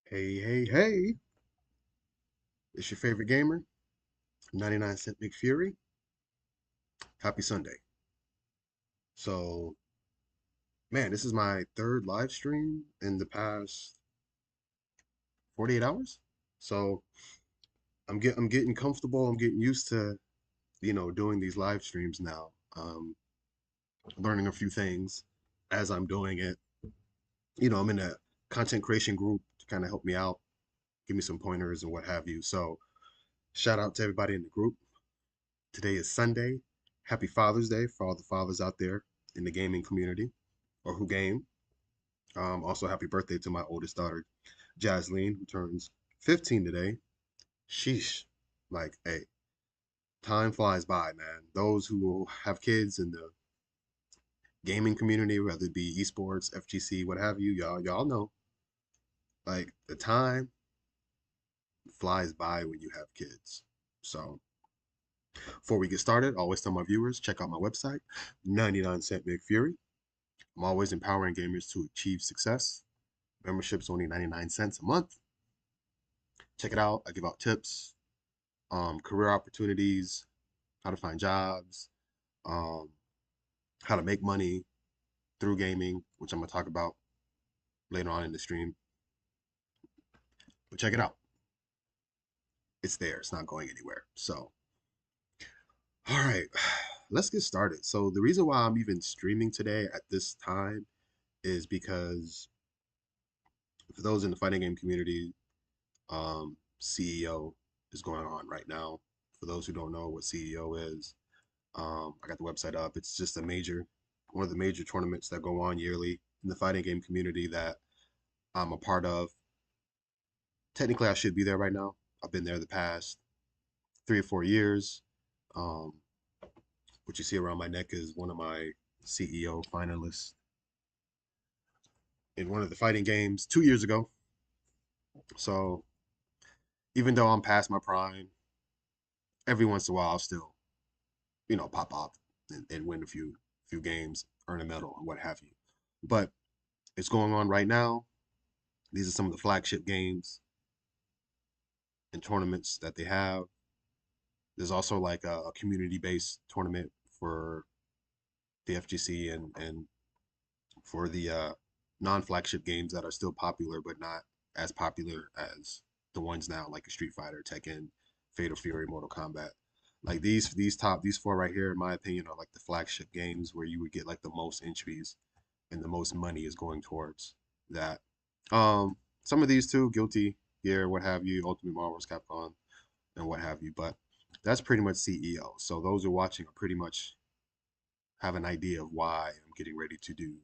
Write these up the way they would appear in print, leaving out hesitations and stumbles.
Hey, hey, hey. It's your favorite gamer, 99 Cent McFury. Happy Sunday. So, man, this is my third live stream in the past 48 hours. So, I'm getting comfortable. I'm getting used to, doing these live streams now. Learning a few things as I'm doing it. I'm in a content creation group to kind of help me out, give me some pointers and what have you. So, shout out to everybody in the group. Today is Sunday. Happy Father's Day for all the fathers out there in the gaming community or who game. Also, happy birthday to my oldest daughter, Jasleen, who turns 15 today. Sheesh. Like, hey, time flies by, man. Those who have kids in the gaming community, whether it be esports, FGC, what have you, y'all know. Like, the time flies by when you have kids. So, before we get started, I always tell my viewers, check out my website, 99 Cent McFury. I'm always empowering gamers to achieve success. Membership's only 99 cents a month. Check it out. I give out tips, career opportunities, how to find jobs, um, how to make money through gaming, which I'm going to talk about later on in the stream. But check it out. It's there. It's not going anywhere. So, all right, let's get started. So, the reason why I'm even streaming today at this time is because for those in the fighting game community, CEO is going on right now. For those who don't know what CEO is, I got the website up. It's just one of the major tournaments that go on yearly in the fighting game community that I'm a part of. Technically, I should be there right now. I've been there the past 3 or 4 years. Um, what you see around my neck is one of my CEO finalists in one of the fighting games 2 years ago. So even though I'm past my prime, every once in a while I'll still, pop off and win a few games, earn a medal, and what have you. But it's going on right now. These are some of the flagship games and tournaments that they have. There's also like a community-based tournament for the FGC and for the non-flagship games that are still popular but not as popular as the ones now, like Street Fighter, Tekken, Fatal Fury, Mortal Kombat. Like these four right here, in my opinion, are like the flagship games where you would get like the most entries and the most money is going towards that. Some of these too, Guilty Gear, what have you, Ultimate Marvel's Capcom, and what have you. But that's pretty much CEO. So those who are watching are pretty much have an idea of why I'm getting ready to do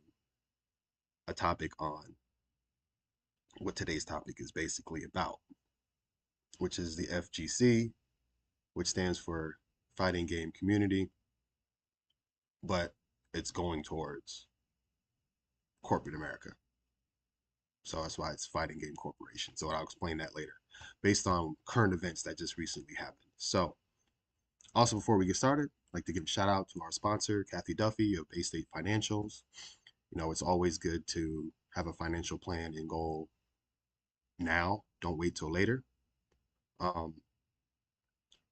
a topic on what today's topic is basically about, which is the FGC, which stands for Fighting Game Community, but it's going towards corporate America. So that's why it's Fighting Game Corporation. So I'll explain that later based on current events that just recently happened. So, also before we get started, I'd like to give a shout out to our sponsor, Kathy Duffy of Bay State Financials. It's always good to have a financial plan and goal now. Don't wait till later. Um,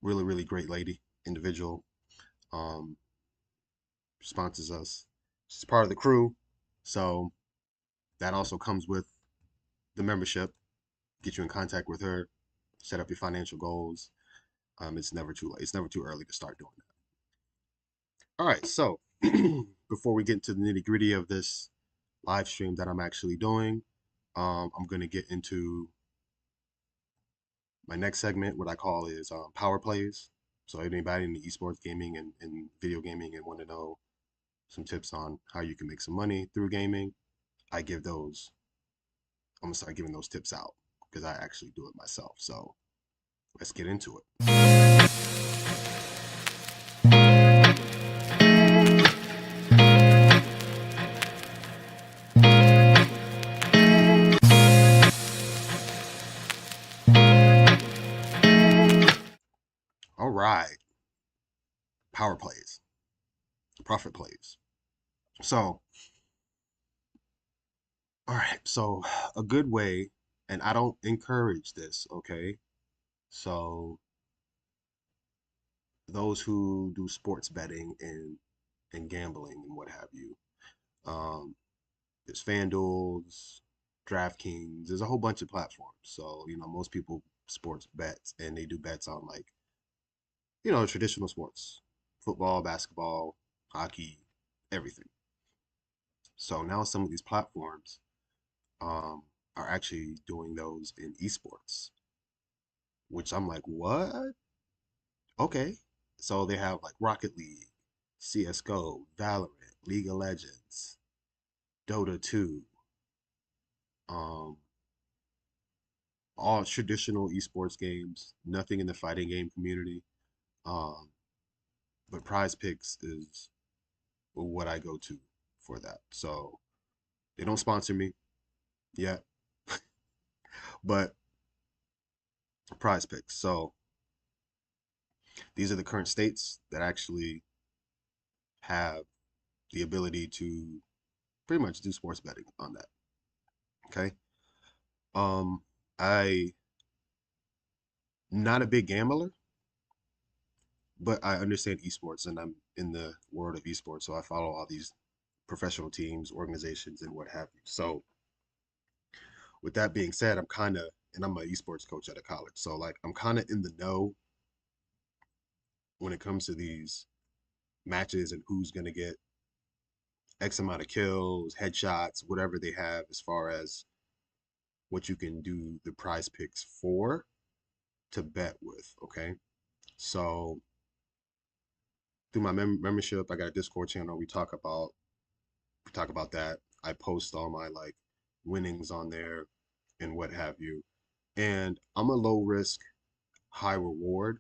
really, really great lady, individual, um, sponsors us. She's part of the crew. So that also comes with the membership. Get you in contact with her, set up your financial goals. It's never too late. It's never too early to start doing that. All right. So before we get into the nitty gritty of this live stream that I'm actually doing, I'm going to get into my next segment. What I call is power plays. So anybody in the esports gaming and video gaming and want to know some tips on how you can make some money through gaming, I give those. I'm gonna start giving those tips out because I actually do it myself. So let's get into it. All right, power plays, profit plays. So, all right, so a good way, And I don't encourage this, okay? So those who do sports betting and gambling and what have you, um, there's FanDuel's, DraftKings. There's a whole bunch of platforms. So most people sports bets and they do bets on like traditional sports, football, basketball, hockey, everything. So now some of these platforms um, are actually doing those in esports, which I'm like, what? Okay. So they have like Rocket League, CSGO, Valorant, League of Legends, Dota 2, um, all traditional esports games, nothing in the fighting game community. Um, but Prize Picks is what I go to for that. So they don't sponsor me yet, but Prize Picks. So these are the current states that actually have the ability to pretty much do sports betting on that. Okay. Um, I not a big gambler, but I understand esports and I'm in the world of esports, so I follow all these professional teams, organizations, and what have you. So with that being said, and I'm an esports coach at a college, so like I'm kind of in the know when it comes to these matches and who's gonna get X amount of kills, headshots, whatever they have as far as what you can do the prize picks for to bet with. Okay, so through my membership, I got a Discord channel. We talk about that. I post all my like winnings on there and what have you. And I'm a low risk, high reward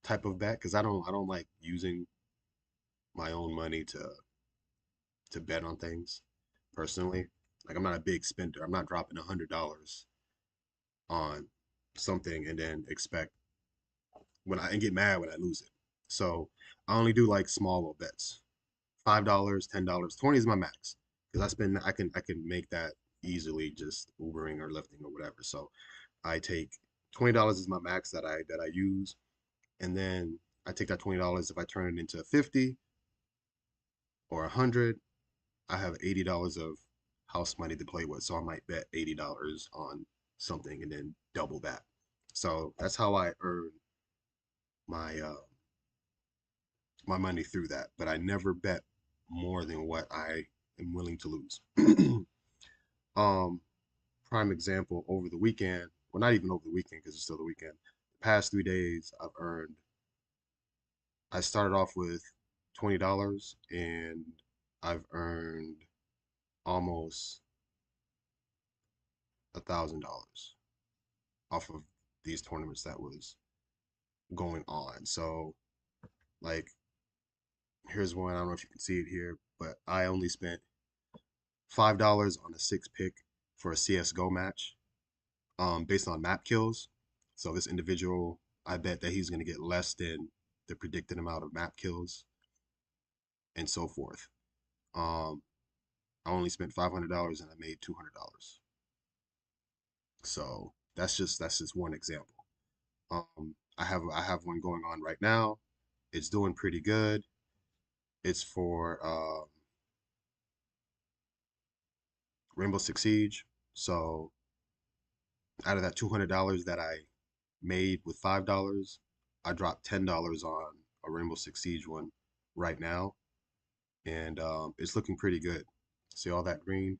type of bet because I don't like using my own money to bet on things personally. Like I'm not a big spender. I'm not dropping $100 on something and then expect and get mad when I lose it. So I only do like small little bets. $5, $10, 20 is my max. Because I can make that easily just Ubering or lifting or whatever. So I take $20 is my max that I use. And then I take that $20 if I turn it into 50 or 100, I have $80 of house money to play with. So I might bet $80 on something and then double that. So that's how I earn my my money through that. But I never bet more than what I am willing to lose. um, Prime example over the weekend. Well, not even over the weekend because it's still the weekend. The past 3 days, I've earned. I started off with $20 and I've earned almost $1,000 off of these tournaments that was going on. So, like, here's one. I don't know if you can see it here, but I only spent $5 on a six pick for a CS:GO match, based on map kills. So this individual, I bet that he's going to get less than the predicted amount of map kills and so forth. Um, I only spent $500 and I made $200. So that's just one example. I have one going on right now. It's doing pretty good. It's for Rainbow Six Siege. So out of that $200 that I made with $5, I dropped $10 on a Rainbow Six Siege one right now, and it's looking pretty good. See all that green?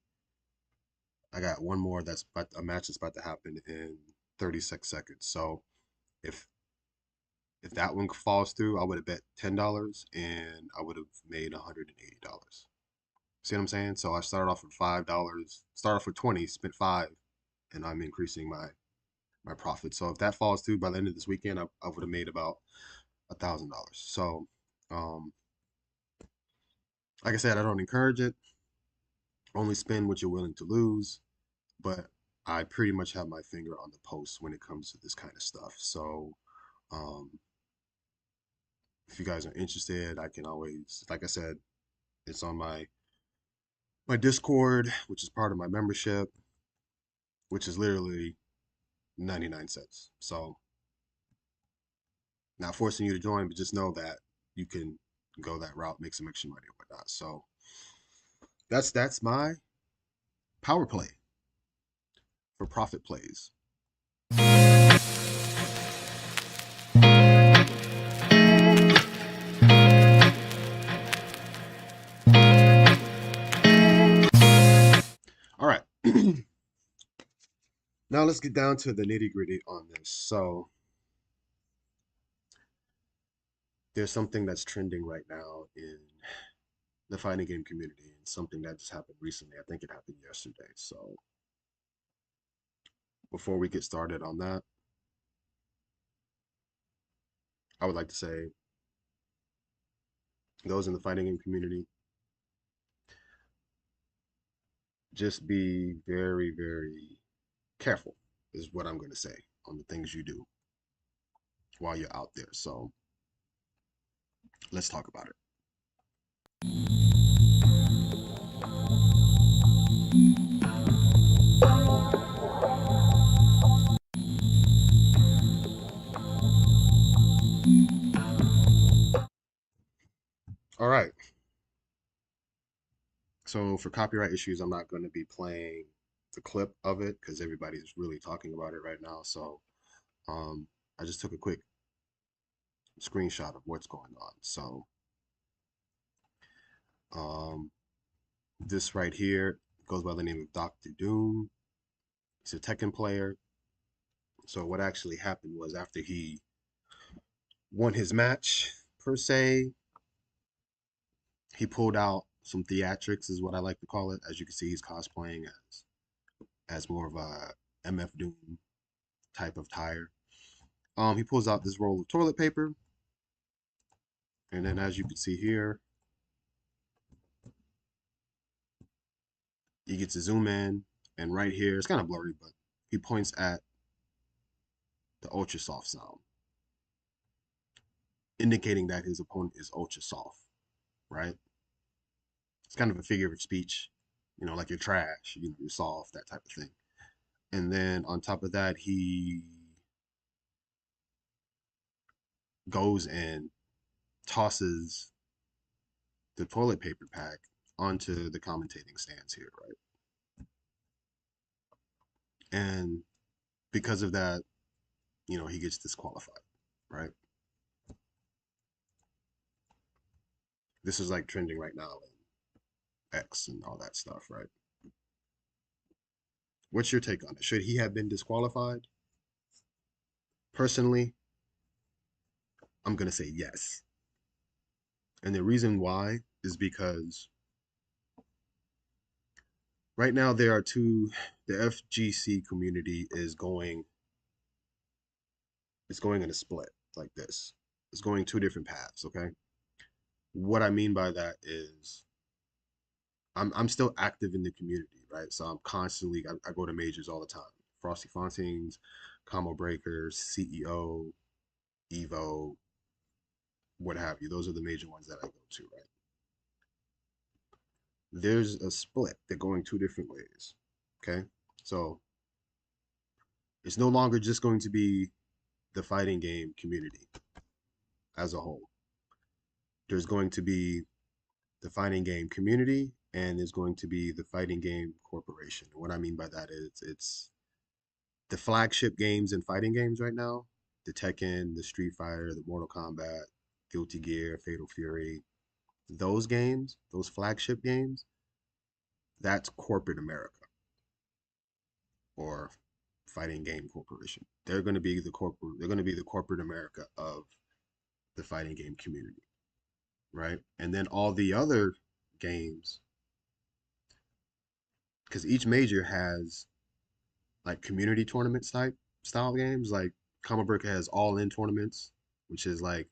I got one more that's about a match that's about to happen in 36 seconds. So if if that one falls through, I would have bet $10 and I would have made $180. See what I'm saying? So I started off with $5, started off with 20, spent five, and I'm increasing my profit. So if that falls through by the end of this weekend, I would have made about $1,000. So, um, like I said, I don't encourage it. Only spend what you're willing to lose. But I pretty much have my finger on the pulse when it comes to this kind of stuff. So, um, if you guys are interested, I can always, like I said, it's on my Discord, which is part of my membership. which is literally 99 cents. So, not forcing you to join, but just know that you can go that route, make some extra money or whatnot. So, that's my power play for profit plays. All right. Now let's get down to the nitty gritty on this. So, there's something that's trending right now in the fighting game community, and something that just happened recently. I think it happened yesterday. So, before we get started on that, I would like to say those in the fighting game community, just be very, very careful, is what I'm going to say on the things you do while you're out there. So, let's talk about it. All right. So, for copyright issues, I'm not going to be playing the clip of it because everybody's really talking about it right now. So, um, I just took a quick screenshot of what's going on. So, um, this right here goes by the name of Dr. Doom. He's a Tekken player. So, what actually happened was after he won his match, per se, he pulled out some theatrics, is what I like to call it. As you can see, he's cosplaying as more of a MF Doom type of tire. He pulls out this roll of toilet paper, and then as you can see here, you get to zoom in, and right here, it's kind of blurry, but he points at the ultra soft sound, indicating that his opponent is ultra soft, right? It's kind of a figure of speech, like you're trash, you're soft, that type of thing. And then on top of that, he goes and tosses the toilet paper pack onto the commentating stands here, right? And because of that, he gets disqualified, right? This is like trending right now in X and all that stuff, right? What's your take on it? Should he have been disqualified? Personally, I'm going to say yes. And the reason why is because right now there are the FGC community is going in a split like this. It's going two different paths, okay? What I mean by that is I'm still active in the community, right? So I'm constantly I go to majors all the time. Frosty Fontaine's, Combo Breakers, CEO, Evo, what have you. Those are the major ones that I go to, right? There's a split. They're going two different ways. Okay. So it's no longer just going to be the fighting game community as a whole. There's going to be the fighting game community and there's going to be the fighting game corporation. What I mean by that is it's the flagship games and fighting games right now, the Tekken, the Street Fighter, the Mortal Kombat, Guilty Gear, Fatal Fury, those games, those flagship games, that's corporate America or Fighting Game Corporation. They're going to be the corporate America of the fighting game community, right? And then all the other games, because each major has like community tournaments type style games. Like Combo Breaker has all in tournaments, which is like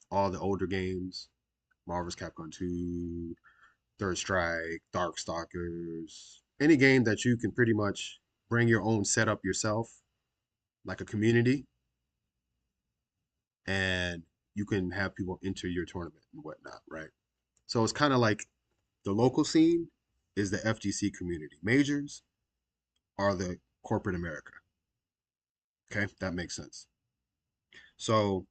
all the older games, Marvel's Capcom 2, Third Strike, Darkstalkers, any game that you can pretty much bring your own setup yourself, like a community, and you can have people enter your tournament and whatnot, right? So it's kind of like the local scene is the FGC community. Majors are the corporate America. Okay, that makes sense. So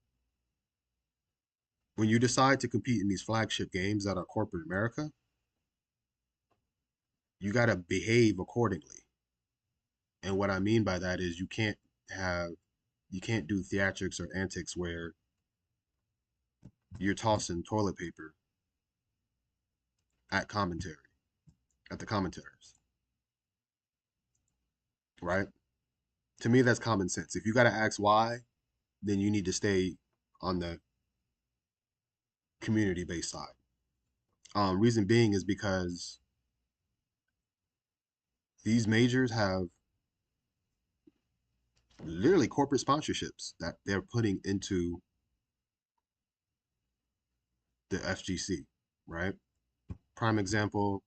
when you decide to compete in these flagship games that are corporate America, you got to behave accordingly. And what I mean by that is have you can't do theatrics or antics where you're tossing toilet paper at commentary, at the commentators, right? To me, that's common sense. If you got to ask why, then you need to stay on the community based side. Reason being is because these majors have literally corporate sponsorships that they're putting into the FGC, right? Prime example,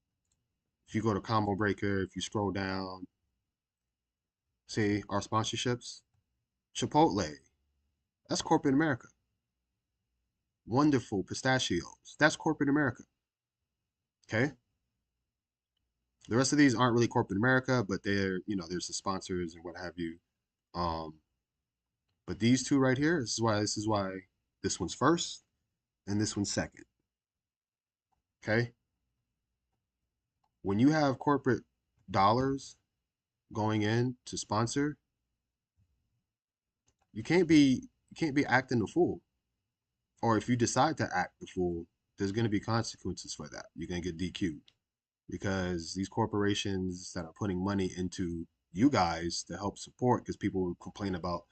if you go to Combo Breaker, if you scroll down, say our sponsorships, Chipotle, that's corporate America. Wonderful pistachios, that's corporate America. Okay. The rest of these aren't really corporate America, but there's the sponsors and what have you. Um, but these two right here, this is why this one's first and this one's second. Okay. When you have corporate dollars going in to sponsor, you can't be acting the fool. Or if you decide to act the fool, there's going to be consequences for that. You're going to get DQ'd because these corporations that are putting money into you guys to help support, because people complain about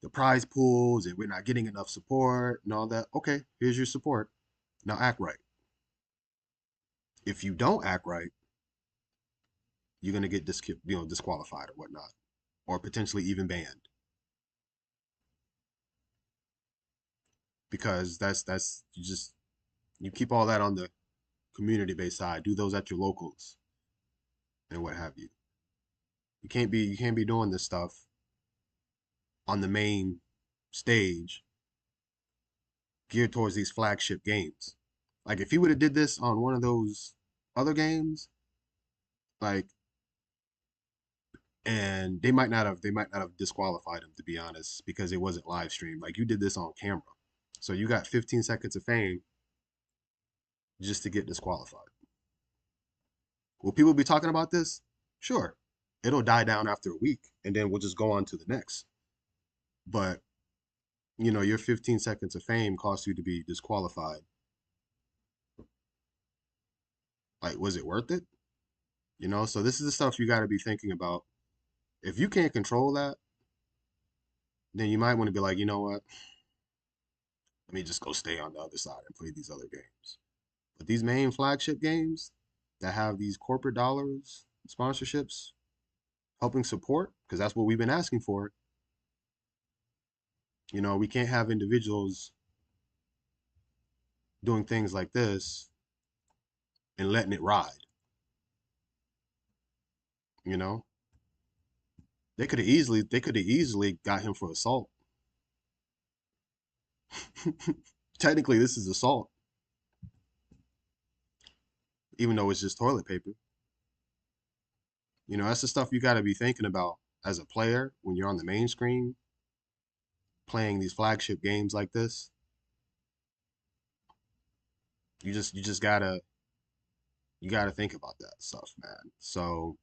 the prize pools and we're not getting enough support and all that. Okay, here's your support. Now act right. If you don't act right, you're going to get disqualified or whatnot, or potentially even banned, because you keep all that on the community based side. Do those at your locals and what have you. You can't be doing this stuff on the main stage geared towards these flagship games. Like if he would have did this on one of those other games, like, and they might not have disqualified him, to be honest, because it wasn't live streamed. Like you did this on camera. So you got 15 seconds of fame just to get disqualified. Will people be talking about this? Sure. It'll die down after a week and then we'll just go on to the next. But your 15 seconds of fame cost you to be disqualified. Like, was it worth it? So this is the stuff you got to be thinking about. If you can't control that, then you might want to be like, you know what? Let me just go stay on the other side and play these other games. But these main flagship games that have these corporate dollars, sponsorships, helping support, because that's what we've been asking for. We can't have individuals doing things like this and letting it ride. You know, they could have easily got him for assault. Technically, this is assault, even though it's just toilet paper. That's the stuff you got to be thinking about as a player when you're on the main screen playing these flagship games like this. You just gotta think about that stuff, man. So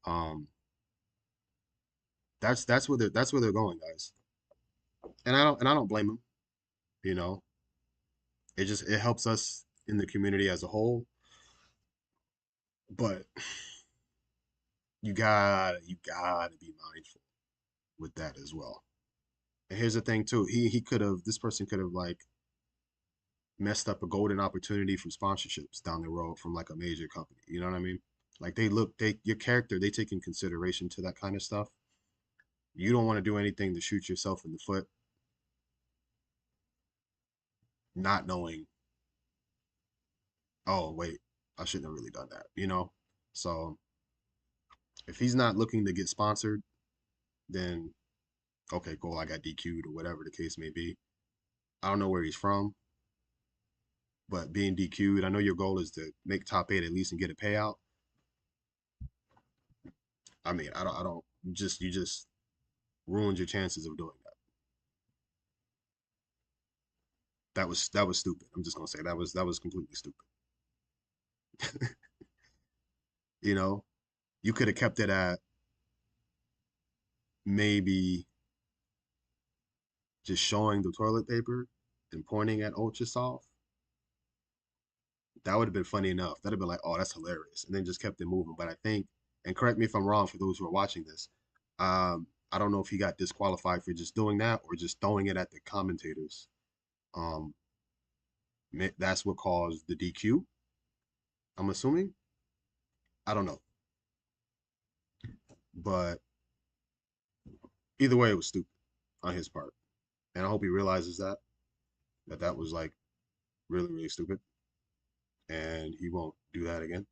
um that's where they're going, guys. And I don't blame them. You know, it helps us in the community as a whole. But you gotta be mindful with that as well. And here's the thing too. This person could have like messed up a golden opportunity from sponsorships down the road from like a major company. You know what I mean? Like your character, they take in consideration to that kind of stuff. You don't want to do anything to shoot yourself in the foot, not knowing, oh wait, I shouldn't have really done that. So if he's not looking to get sponsored, then okay, cool, I got DQ'd or whatever the case may be. I don't know where he's from, but being DQ'd, I know your goal is to make top eight at least and get a payout. I mean, I don't. You just ruined your chances of doing that. That was stupid. I'm just gonna say that was completely stupid. You know, you could have kept it at maybe just showing the toilet paper and pointing at ultra soft. That would have been funny enough. That'd have been like, oh, that's hilarious, and then just kept it moving. But I think, and correct me if I'm wrong for those who are watching this, I don't know if he got disqualified for just doing that or just throwing it at the commentators. Um, that's what caused the DQ. I'm assuming. I don't know, but either way, it was stupid on his part, and I hope he realizes that was like really really stupid, and he won't do that again.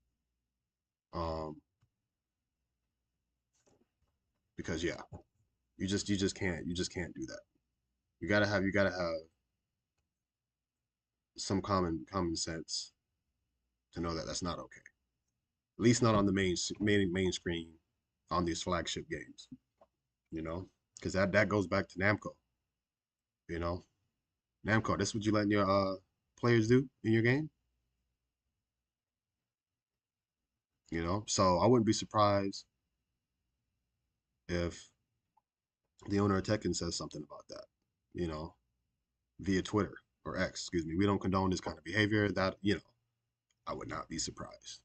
Um, because yeah, you just can't do that. You gotta have some common sense to know that that's not okay. At least not on the main screen on these flagship games. You know, because that goes back to Namco. You know, Namco. That's what you letting your players do in your game. You know, so I wouldn't be surprised if the owner of Tekken says something about that. You know, via Twitter or X. Excuse me. We don't condone this kind of behavior. That I would not be surprised.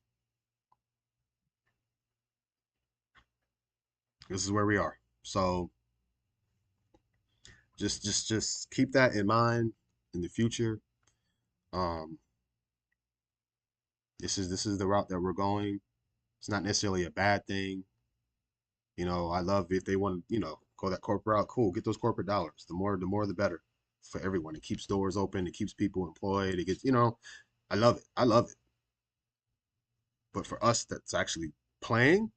This is where we are. So just keep that in mind in the future. Um, this is the route that we're going. It's not necessarily a bad thing. I love if they want to, go that corporate route. Cool, get those corporate dollars. The more, the better for everyone. It keeps doors open. It keeps people employed. It gets, I love it. I love it. But for us that's actually playing,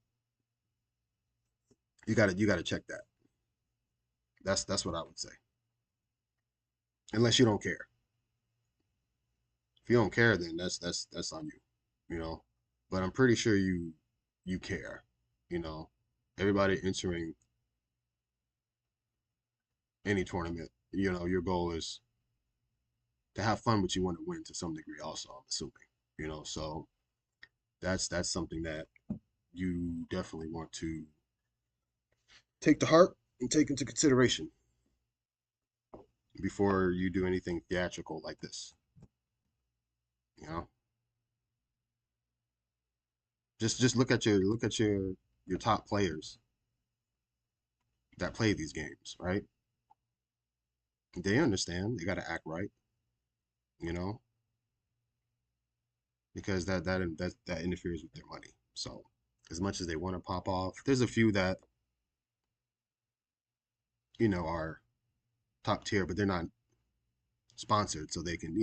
you gotta check that. That's what I would say. Unless you don't care. If you don't care, then that's on you. You know. But I'm pretty sure you care. You know. Everybody entering any tournament, your goal is to have fun, but you want to win to some degree also, I'm assuming. So that's something that you definitely want to take to heart and take into consideration before you do anything theatrical like this. You know, just look at your top players that play these games, right? They understand they got to act right, you know, because that interferes with their money. So as much as they want to pop off, there's a few that are top tier, but they're not sponsored, so they can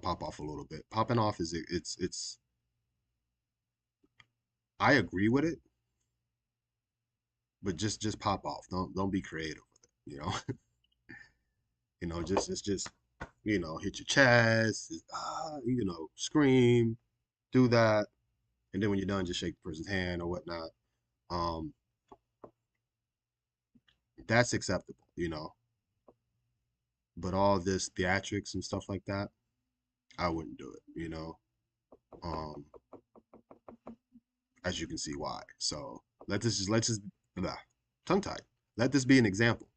pop off a little bit. Popping off it's I agree with it, but just pop off. Don't be creative with it. Just it's just hit your chest, scream, do that, and then when you're done, just shake the person's hand or whatnot. Um, that's acceptable. But all this theatrics and stuff like that, I wouldn't do it. Um, as you can see why. So let's just blah, tongue tied. Let this be an example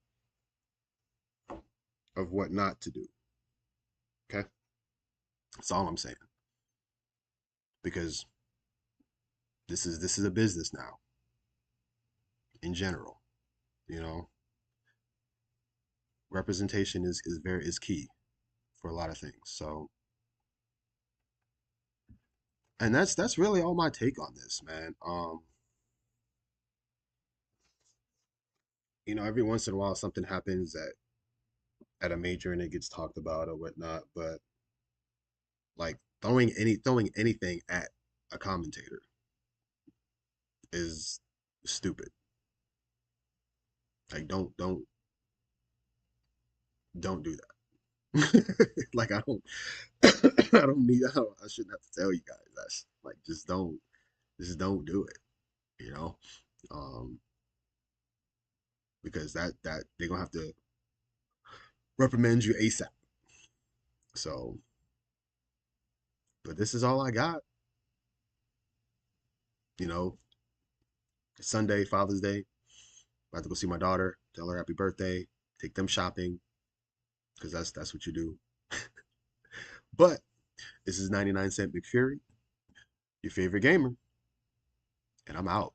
of what not to do. Okay, that's all I'm saying. Because this is a business now in general. You know, representation is key for a lot of things. So, and that's really all my take on this, man. Every once in a while something happens at a major and it gets talked about or whatnot, but like throwing anything at a commentator is stupid. Like don't do that. Like I don't need I shouldn't have to tell you guys. That's like just don't do it. you know, um, because that they're gonna have to reprimand you ASAP. So, but this is all I got. You know, Sunday, Father's Day. About to go see my daughter, tell her happy birthday, take them shopping, because that's what you do. But this is 99 Cent McFury, your favorite gamer, and I'm out.